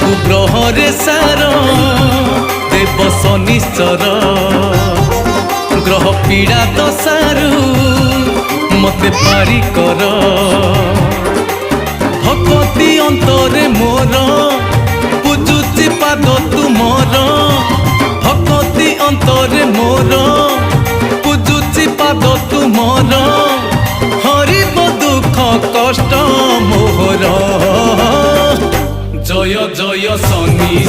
कुग्रहरे सार देव शनिश्चर ग्रह पीड़ा दशारू मते पारी कर भक्ति अंतरे मोर पूजुची पाद तुमर भक्ति अंतरे मोर पूजुची पाद तुमर हरिब दुख कष्ट मोहर जय जय शनि